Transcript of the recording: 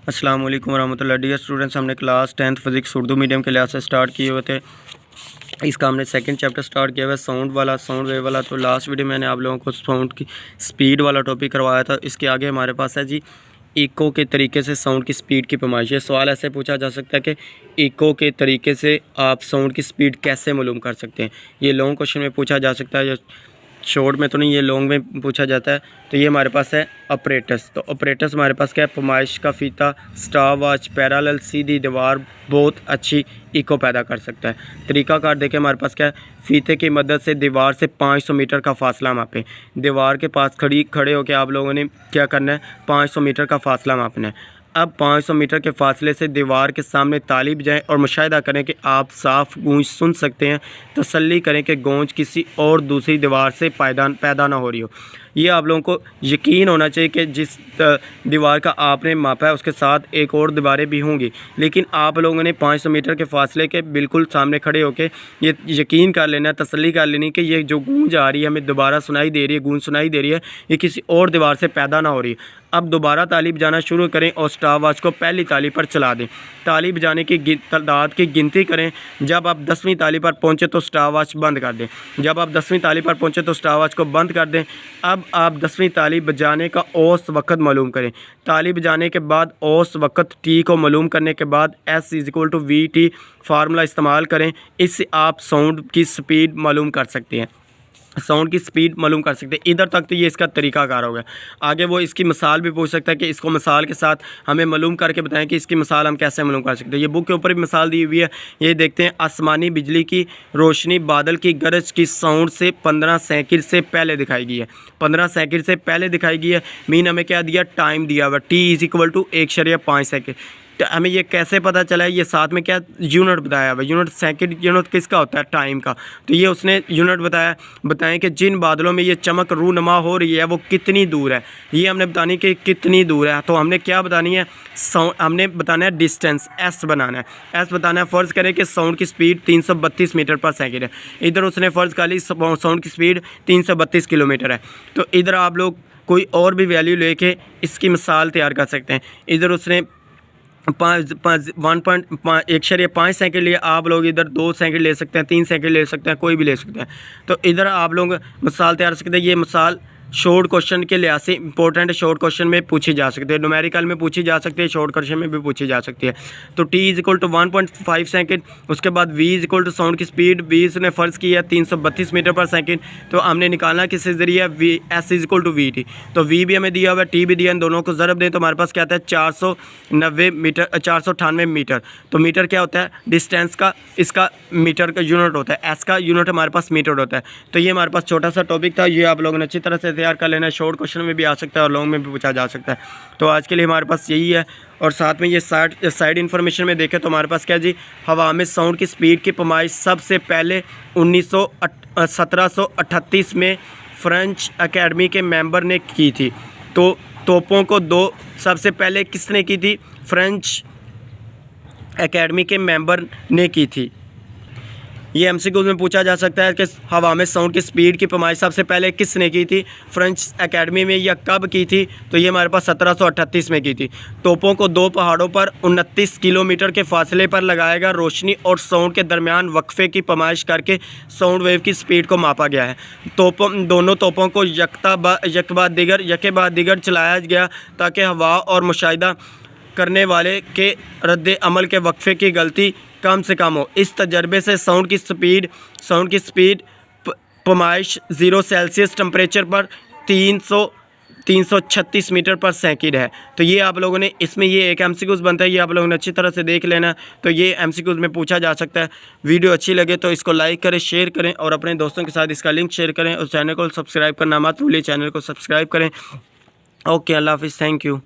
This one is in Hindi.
अस्सलाम वालेकुम रहमतुल्लाह। डियर स्टूडेंट्स, हमने class 10th physics Urdu medium के लिहाज से स्टार्ट किए हुए थे। इसका हमने सेकंड चैप्टर स्टार्ट किया हुआ है, साउंड वाला, साउंड वेव वाला। तो लास्ट वीडियो मैंने आप लोगों को साउंड की स्पीड वाला टॉपिक करवाया था। इसके आगे हमारे पास है जी इको के तरीके से साउंड की स्पीड की पैमाइश। ये सवाल ऐसे पूछा जा सकता है कि इको के तरीके से आप साउंड की स्पीड कैसे मालूम कर सकते हैं। ये लॉन्ग क्वेश्चन में पूछा जा सकता है, शॉर्ट में तो नहीं, ये लॉन्ग में पूछा जाता है। तो ये हमारे पास है ऑपरेटर्स। तो ऑपरेटर्स हमारे पास क्या है? पैमाइश का फीता, स्टार वॉच, पैरेलल, सीधी दीवार बहुत अच्छी इको पैदा कर सकता है। तरीकाकार देखें, हमारे पास क्या है? फीते की मदद से दीवार से 500 मीटर का फासला मापें। दीवार के पास खड़े होकर आप लोगों ने क्या करना है? 500 मीटर का फासला मापना है। अब 500 मीटर के फासले से दीवार के सामने ताली बजाएं और मुशाहिदा करें कि आप साफ़ गूंज सुन सकते हैं। तसल्ली करें कि गूंज किसी और दूसरी दीवार से पैदा ना हो रही हो। ये आप लोगों को यकीन होना चाहिए कि जिस दीवार का आपने मापा है उसके साथ एक और दीवारें भी होंगी, लेकिन आप लोगों ने 500 मीटर के फासले के बिल्कुल सामने खड़े होकर ये यकीन कर लेना, तसल्ली कर लेनी कि ये जो गूंज आ रही है, हमें दोबारा सुनाई दे रही है, गूंज सुनाई दे रही है, ये किसी और दीवार से पैदा ना हो रही है। अब दोबारा ताली बजाना शुरू करें और स्टार वॉच को पहली ताली पर चला दें। ताली बजाने की तादाद की गिनती करें। जब आप 10वीं ताली पर पहुंचे तो स्टार वॉच बंद कर दें। जब आप 10वीं ताली पर पहुंचे तो स्टार वॉच को बंद कर दें। अब आप 10वीं ताली बजाने का औसत वक्त मालूम करें। ताली बजाने के बाद औसत वक्त टी को मालूम करने के बाद S=VT फार्मूला इस्तेमाल करें। इससे आप साउंड की स्पीड मालूम कर सकते हैं, साउंड की स्पीड मालूम कर सकते हैं। इधर तक तो ये इसका तरीकाकार हो गया। आगे वो इसकी मिसाल भी पूछ सकता है कि इसको मिसाल के साथ हमें मालूम करके बताएं कि इसकी मिसाल हम कैसे मालूम कर सकते हैं। ये बुक के ऊपर भी मिसाल दी हुई है। ये देखते हैं, आसमानी बिजली की रोशनी बादल की गरज की साउंड से 15 सेकंड से पहले दिखाई गई है। 15 सेकंड से पहले दिखाई गई है। मीन हमें क्या दिया? टाइम दिया हुआ, T=1.5 सेकंड। तो हमें ये कैसे पता चला है? ये साथ में क्या यूनिट बताया हुआ, यूनिट सेकंड, यूनिट किसका होता है? टाइम का। तो ये उसने यूनिट बताएं कि जिन बादलों में ये चमक रूनुमा हो रही है वो कितनी दूर है। ये हमने बतानी कि कितनी दूर है। तो हमने क्या बतानी है? हमने बताना है डिस्टेंस, S बनाना है। S बताना है। फ़र्ज़ करें कि साउंड की स्पीड 332 मीटर पर सेकेंड है। इधर उसने फ़र्ज़ कर ली साउंड की स्पीड 332 किलोमीटर है। तो इधर आप लोग कोई और भी वैल्यू लेके इसकी मिसाल तैयार कर सकते हैं। इधर उसने 1.5 सेकंड लिए, आप लोग इधर 2 सेकंड ले सकते हैं, 3 सेकंड ले सकते हैं, कोई भी ले सकते हैं। तो इधर आप लोग मिसाल तैयार सकते हैं। ये मिसाल शॉर्ट क्वेश्चन के लिहाज से इंपॉर्टेंट, शॉर्ट क्वेश्चन में पूछी जा सकती है, न्यूमेरिकल में पूछी जा सकती है, शॉर्ट क्वेश्चन में भी पूछी जा सकती है। तो T=1.5 सेकंड। उसके बाद V साउंड की स्पीड, V ने फ़र्ज़ की है 332 मीटर पर सेकंड। तो हमने निकालना किस ज़रिए? S=VT। तो V भी हमें दिया हुआ है, T भी दिया, इन दोनों को ज़रब दें तो हमारे पास क्या आता है? 490 मीटर, 498 मीटर। तो मीटर क्या होता है? डिस्टेंस का, इसका मीटर का यूनिट होता है। S का यूनिट हमारे पास मीटर होता है। तो ये हमारे पास छोटा सा टॉपिक था, ये आप लोगों ने अच्छी तरह से तैयार कर लेना है। शॉर्ट क्वेश्चन में भी आ सकता है और लॉन्ग में भी पूछा जा सकता है। तो आज के लिए हमारे पास यही है। और साथ में ये साइड इन्फॉर्मेशन में देखें तो हमारे पास क्या जी? हवा में साउंड की स्पीड की पैमाइश सबसे पहले 1738 में फ्रेंच एकेडमी के मेंबर ने की थी। तो तोपों को दो सबसे पहले किसने की थी? फ्रेंच एकेडमी के मेंबर ने की थी। ये MCQ में पूछा जा सकता है कि हवा में साउंड की स्पीड की पैमाइश सबसे पहले किसने की थी? फ्रेंच एकेडमी में, या कब की थी? तो ये हमारे पास 1738 में की थी। तोपों को 2 पहाड़ों पर 29 किलोमीटर के फासले पर लगाएगा। रोशनी और साउंड के दरमियान वक्फे की पैमाइश करके साउंड वेव की स्पीड को मापा गया है। दोनों तोपों को यके बाद दिगर चलाया गया ताकि हवा और मुशाहिदा करने वाले के रद्द अमल के वक्फे की गलती कम से कम हो। इस तजर्बे से साउंड की स्पीड पैमाइश 0 सेल्सियस टेम्परेचर पर 336 मीटर पर सेकंड है। तो ये आप लोगों ने, इसमें ये एक MCQ बनता है, ये आप लोगों ने अच्छी तरह से देख लेना। तो ये MCQ में पूछा जा सकता है। वीडियो अच्छी लगे तो इसको लाइक करें, शेयर करें और अपने दोस्तों के साथ इसका लिंक शेयर करें और चैनल को सब्सक्राइब करना मत भूलिए। चैनल को सब्सक्राइब करें। ओके, अल्लाह हाफिज़, थैंक यू।